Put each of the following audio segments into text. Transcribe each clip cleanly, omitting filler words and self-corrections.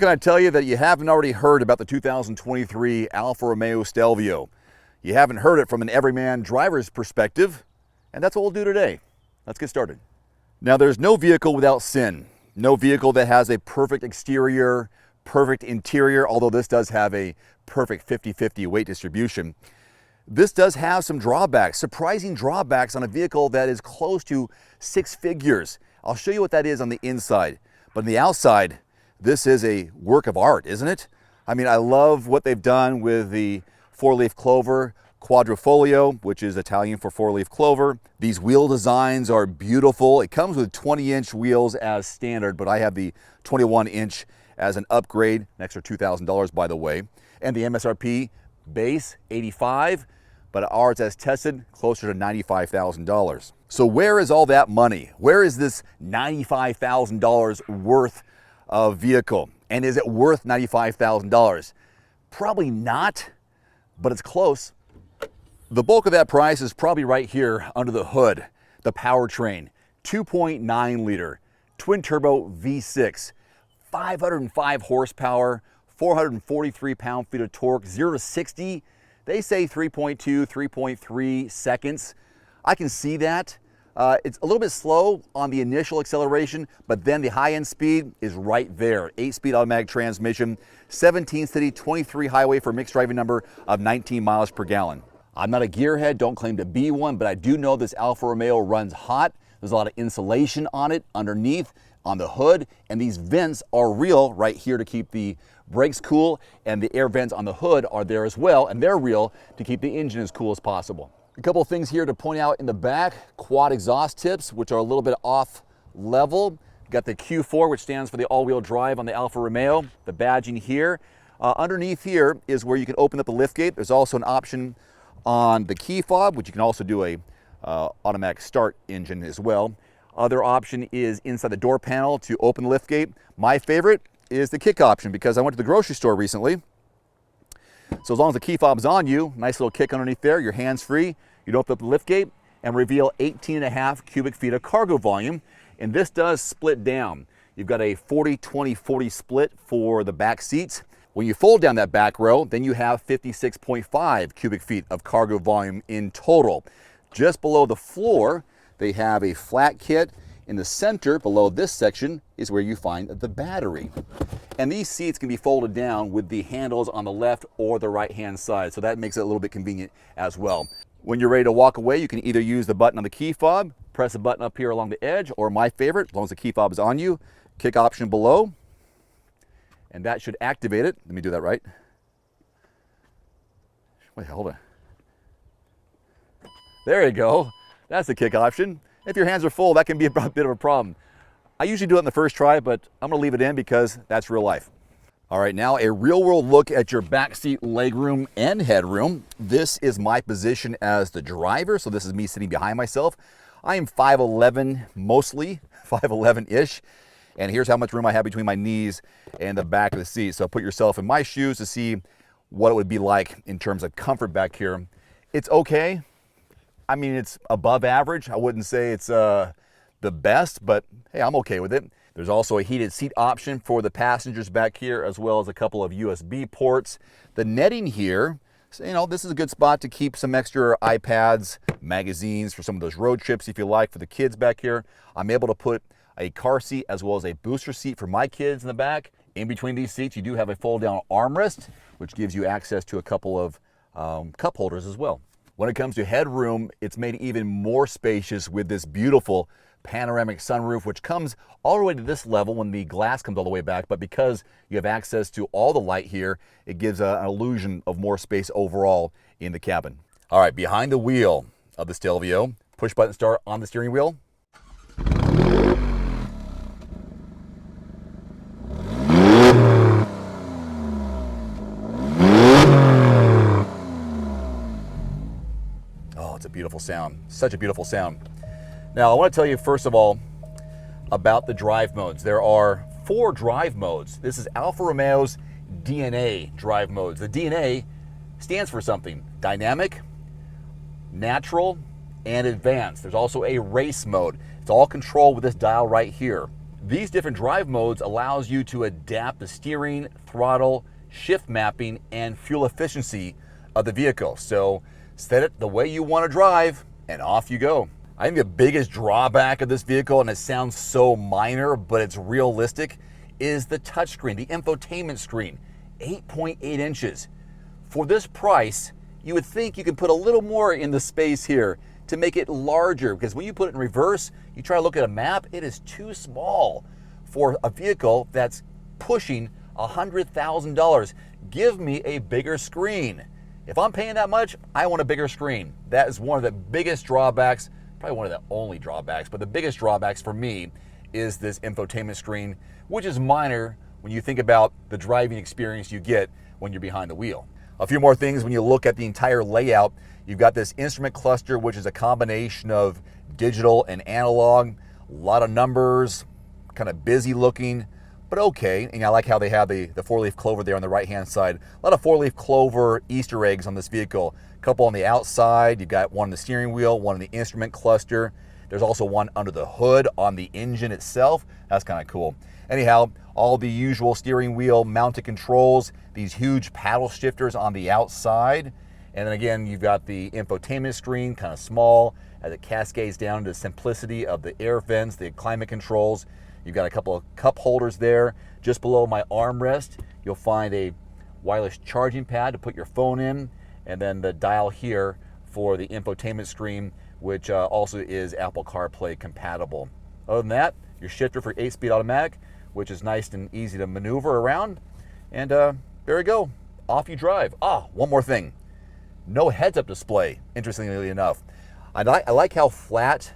can I tell you that you haven't already heard about the 2023 Alfa Romeo Stelvio? You haven't heard it from an everyman driver's perspective, and that's what we'll do today. Let's get started. Now, there's no vehicle without sin. No vehicle that has a perfect exterior, perfect interior, although this does have a perfect 50-50 weight distribution. This does have some drawbacks, surprising drawbacks on a vehicle that is close to 6 figures. I'll show you what that is on the inside, but on the outside, this is a work of art, isn't it? I mean, I love what they've done with the 4-leaf clover, Quadrifoglio, which is Italian for 4-leaf clover. These wheel designs are beautiful. It comes with 20-inch wheels as standard, but I have the 21-inch as an upgrade, an extra $2,000 by the way. And the MSRP base, $85,000, but ours as tested, closer to $95,000. So where is all that money? Where is this $95,000 worth of vehicle? And is it worth $95,000? Probably not, but it's close. The bulk of that price is probably right here under the hood. The powertrain, 2.9 liter, twin turbo V6, 505 horsepower, 443 pound-feet of torque, 0 to 60, they say 3.2, 3.3 seconds. I can see that. It's a little bit slow on the initial acceleration, but then the high-end speed is right there. 8-speed automatic transmission, 17 city, 23 highway for a mixed driving number of 19 miles per gallon. I'm not a gearhead, don't claim to be one, but I do know this Alfa Romeo runs hot. There's a lot of insulation on it underneath, on the hood, and these vents are real right here to keep the brakes cool, and the air vents on the hood are there as well, and they're real to keep the engine as cool as possible. A couple of things here to point out in the back, quad exhaust tips, which are a little bit off level. Got the Q4, which stands for the all-wheel drive on the Alfa Romeo, the badging here. Underneath here is where you can open up the liftgate. There's also an option on the key fob, which you can also do a automatic start engine as well. Other option is inside the door panel to open the liftgate. My favorite is the kick option because I went to the grocery store recently. So as long as the key fob's on you, nice little kick underneath there, you're hands-free. You'd open up the liftgate and reveal 18.5 cubic feet of cargo volume. And this does split down. You've got a 40-20-40 split for the back seats. When you fold down that back row, then you have 56.5 cubic feet of cargo volume in total. Just below the floor, they have a flat kit. In the center, below this section, is where you find the battery. And these seats can be folded down with the handles on the left or the right-hand side, so that makes it a little bit convenient as well. When you're ready to walk away, you can either use the button on the key fob, press a button up here along the edge, or my favorite, as long as the key fob is on you, kick option below, and that should activate it. Let me do that right. Wait, hold on. There you go. That's the kick option. If your hands are full, that can be a bit of a problem. I usually do it in the first try, but I'm gonna leave it in because that's real life. All right, now a real-world look at your backseat legroom and headroom. This is my position as the driver, so this is me sitting behind myself. I am 5'11", mostly, 5'11"-ish, and here's how much room I have between my knees and the back of the seat. So put yourself in my shoes to see what it would be like in terms of comfort back here. It's okay. I mean, it's above average. I wouldn't say it's the best, but hey, I'm okay with it. There's also a heated seat option for the passengers back here, as well as a couple of USB ports. The netting here, you know, this is a good spot to keep some extra iPads, magazines for some of those road trips if you like, for the kids back here. I'm able to put a car seat as well as a booster seat for my kids in the back. In between these seats, you do have a fold-down armrest, which gives you access to a couple of cup holders as well. When it comes to headroom, it's made even more spacious with this beautiful panoramic sunroof, which comes all the way to this level when the glass comes all the way back. But because you have access to all the light here, it gives an illusion of more space overall in the cabin. All right, behind the wheel of the Stelvio, push button start on the steering wheel. It's a beautiful sound, such a beautiful sound. Now, I want to tell you first of all about the drive modes. There are 4 drive modes. This is Alfa Romeo's DNA drive modes. The DNA stands for something: dynamic, natural, and advanced. There's also a race mode. It's all controlled with this dial right here. These different drive modes allows you to adapt the steering, throttle, shift mapping, and fuel efficiency of the vehicle. So set it the way you want to drive and off you go. I think the biggest drawback of this vehicle, and it sounds so minor, but it's realistic, is the touchscreen, the infotainment screen, 8.8 inches. For this price, you would think you could put a little more in the space here to make it larger, because when you put it in reverse, you try to look at a map, it is too small for a vehicle that's pushing $100,000. Give me a bigger screen. If I'm paying that much, I want a bigger screen. That is one of the biggest drawbacks, probably one of the only drawbacks, but the biggest drawbacks for me is this infotainment screen, which is minor when you think about the driving experience you get when you're behind the wheel. A few more things when you look at the entire layout. You've got this instrument cluster, which is a combination of digital and analog. A lot of numbers, kind of busy looking, but okay. And I like how they have the four-leaf clover there on the right-hand side. A lot of four-leaf clover Easter eggs on this vehicle. A couple on the outside. You've got one on the steering wheel, one on the instrument cluster. There's also one under the hood on the engine itself. That's kind of cool. Anyhow, all the usual steering wheel mounted controls, these huge paddle shifters on the outside. And then again, you've got the infotainment screen, kind of small, as it cascades down to the simplicity of the air vents, the climate controls. You've got a couple of cup holders there. Just below my armrest, you'll find a wireless charging pad to put your phone in, and then the dial here for the infotainment screen, which also is Apple CarPlay compatible. Other than that, your shifter for 8-speed automatic, which is nice and easy to maneuver around. And there we go, off you drive. One more thing. No heads-up display, interestingly enough. I like how flat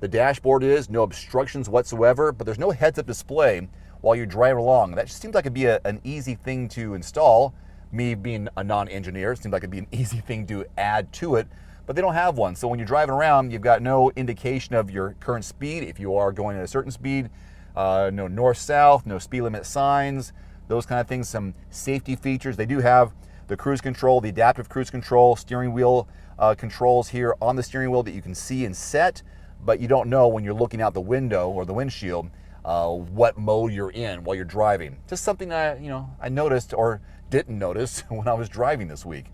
the dashboard is, no obstructions whatsoever, but there's no heads-up display while you're driving along. That just seems like it'd be an easy thing to install. Me being a non-engineer, it seems like it'd be an easy thing to add to it, but they don't have one. So when you're driving around, you've got no indication of your current speed, if you are going at a certain speed, no north-south, no speed limit signs, those kind of things, some safety features. They do have the cruise control, the adaptive cruise control, steering wheel controls here on the steering wheel that you can see and set, but you don't know when you're looking out the window or the windshield what mode you're in while you're driving. Just something I noticed or didn't notice when I was driving this week.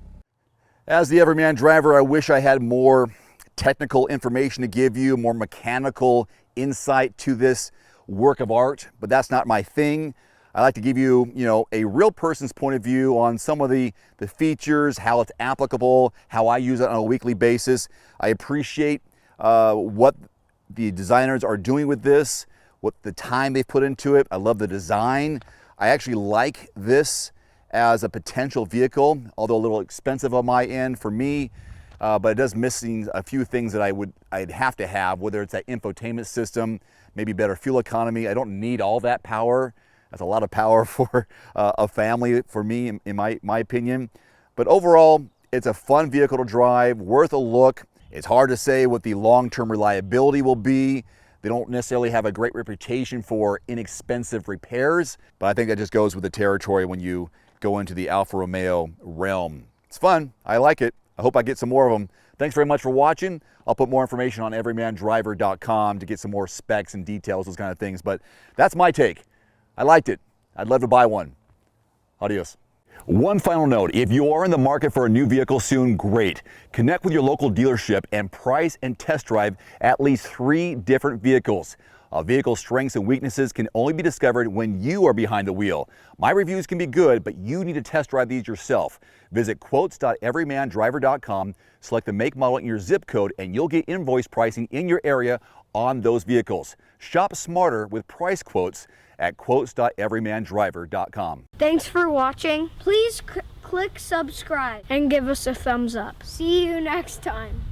As the Everyman driver, I wish I had more technical information to give you, more mechanical insight to this work of art, but that's not my thing. I like to give you, a real person's point of view on some of the features, how it's applicable, how I use it on a weekly basis. I appreciate what the designers are doing with this, what the time they've put into it. I love the design. I actually like this as a potential vehicle, although a little expensive on my end for me, but it does missing a few things that I'd have to have, whether it's that infotainment system, maybe better fuel economy. I don't need all that power. That's a lot of power for a family, for me, in my opinion. But overall, it's a fun vehicle to drive, worth a look. It's hard to say what the long-term reliability will be. They don't necessarily have a great reputation for inexpensive repairs, but I think that just goes with the territory when you go into the Alfa Romeo realm. It's fun. I like it. I hope I get some more of them. Thanks very much for watching. I'll put more information on everymandriver.com to get some more specs and details, those kind of things. But that's my take. I liked it. I'd love to buy one. Adios. One final note, if you are in the market for a new vehicle soon, great. Connect with your local dealership and price and test drive at least 3 different vehicles. A vehicle's strengths and weaknesses can only be discovered when you are behind the wheel. My reviews can be good, but you need to test drive these yourself. Visit quotes.everymandriver.com, select the make, model, and your zip code, and you'll get invoice pricing in your area on those vehicles. Shop smarter with price quotes at quotes.everymandriver.com. Thanks for watching. Please click subscribe and give us a thumbs up. See you next time.